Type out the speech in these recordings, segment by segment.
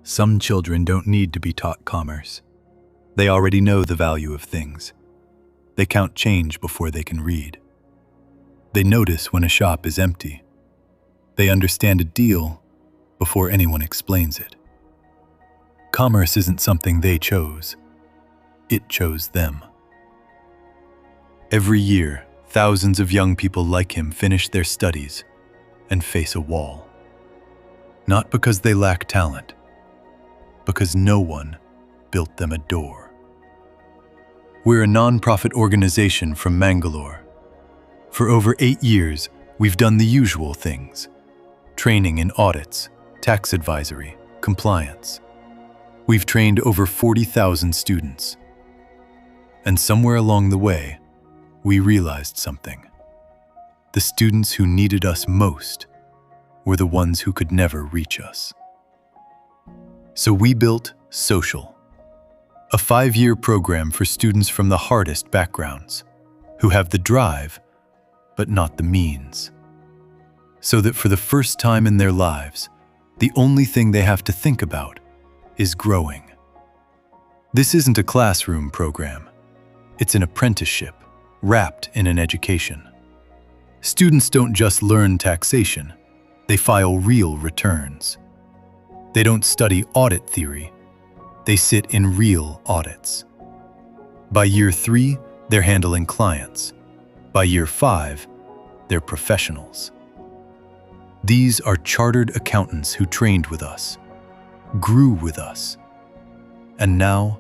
Some children don't need to be taught commerce. They already know the value of things. They count change before they can read. They notice when a shop is empty. They understand a deal before anyone explains it. Commerce isn't something they chose. It chose them. Every year, thousands of young people like him finish their studies and face a wall. Not because they lack talent, because no one built them a door. We're a non-profit organization from Mangalore. For over 8 years, we've done the usual things: training in audits, tax advisory, compliance. We've trained over 40,000 students. And somewhere along the way, we realized something. The students who needed us most were the ones who could never reach us. So we built Social, a 5-year program for students from the hardest backgrounds, who have the drive, but not the means. So that for the first time in their lives, the only thing they have to think about is growing. This isn't a classroom program. It's an apprenticeship, wrapped in an education. Students don't just learn taxation, they file real returns. They don't study audit theory, they sit in real audits. By year 3, they're handling clients. By year 5, they're professionals. These are chartered accountants who trained with us, grew with us, and now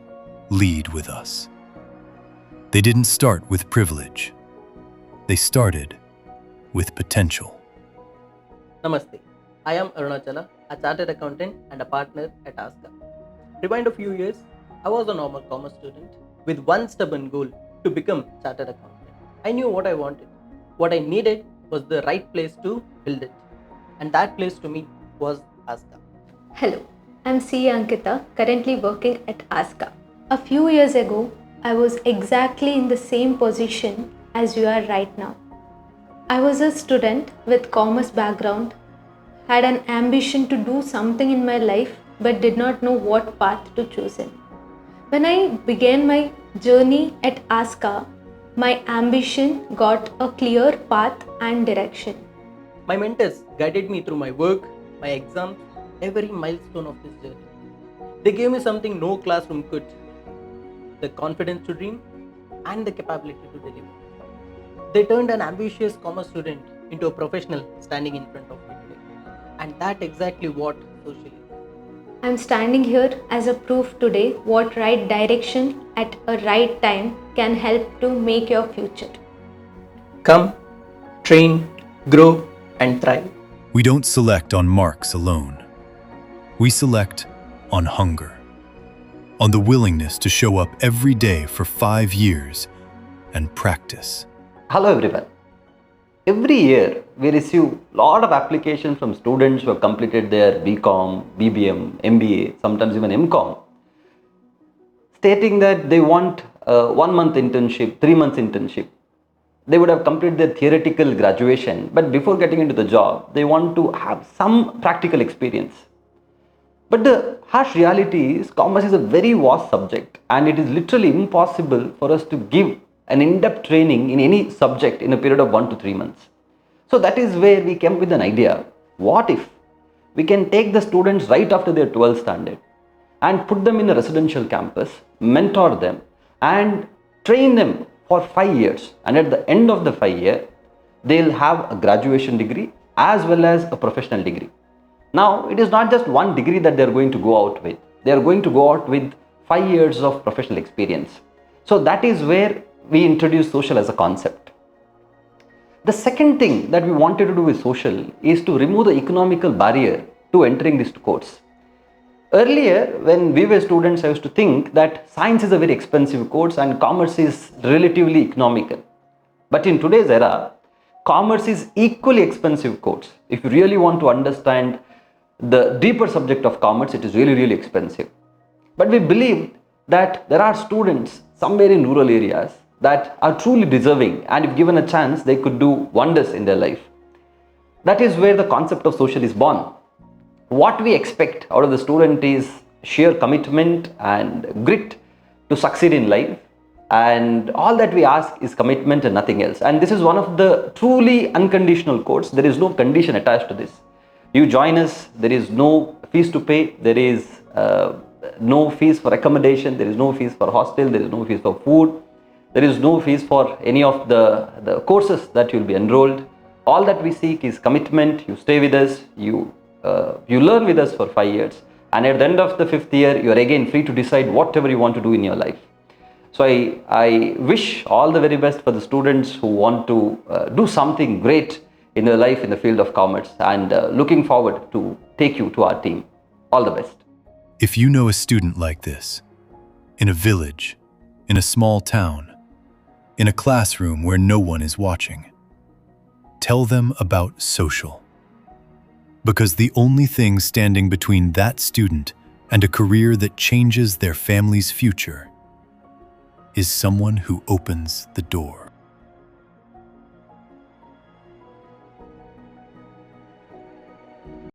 lead with us. They didn't start with privilege. They started with potential. Namaste. I am Arunachala, a chartered accountant and a partner at ASCA. Rewind a few years, I was a normal commerce student with one stubborn goal: to become chartered accountant. I knew what I wanted. What I needed was the right place to build it. And that place to me was ASCA. Hello, I'm C. Ankita, currently working at ASCA. A few years ago, I was exactly in the same position as you are right now. I was a student with commerce background, had an ambition to do something in my life but did not know what path to choose in. When I began my journey at ASCA, my ambition got a clear path and direction. My mentors guided me through my work, my exams, every milestone of this journey. They gave me something no classroom could: the confidence to dream and the capability to deliver. They turned an ambitious commerce student into a professional standing in front of me today. And that's exactly what Social is. I'm standing here as a proof today what right direction at a right time can help to make your future. Come, train, grow, and thrive. We don't select on marks alone. We select on hunger, on the willingness to show up every day for 5 years and practice. Hello everyone. Every year we receive a lot of applications from students who have completed their BCom, BBM, MBA, sometimes even MCom, stating that they want a 1-month internship, 3 months internship. They would have completed their theoretical graduation, but before getting into the job, they want to have some practical experience. But the harsh reality is commerce is a very vast subject, and it is literally impossible for us to give an in-depth training in any subject in a period of 1 to 3 months. So that is where we came with an idea. What if we can take the students right after their 12th standard and put them in a residential campus, mentor them and train them for 5 years, and at the end of the 5 years, they'll have a graduation degree as well as a professional degree. Now, it is not just one degree that they're going to go out with. They are going to go out with 5 years of professional experience. So that is where we introduced Social as a concept. The second thing that we wanted to do with Social is to remove the economical barrier to entering this course. Earlier, when we were students, I used to think that science is a very expensive course and commerce is relatively economical. But in today's era, commerce is equally expensive course. If you really want to understand the deeper subject of commerce, it is really expensive. But we believe that there are students somewhere in rural areas that are truly deserving, and if given a chance, they could do wonders in their life. That is where the concept of Social is born. what we expect out of the student is sheer commitment and grit to succeed in life, and all that we ask is commitment and nothing else. And this is one of the truly unconditional course. There is no condition attached to this. You join us, there is no fees to pay, there is no fees for accommodation, there is no fees for hostel, there is no fees for food, there is no fees for any of the courses that you will be enrolled. All that we seek is commitment. You stay with us, you learn with us for 5 years, and at the end of the 5th year, you are again free to decide whatever you want to do in your life. So I wish all the very best for the students who want to do something great in their life in the field of commerce, and looking forward to take you to our team. All the best. If you know a student like this, in a village, in a small town, in a classroom where no one is watching, tell them about social. Because the only thing standing between that student and a career that changes their family's future is someone who opens the door.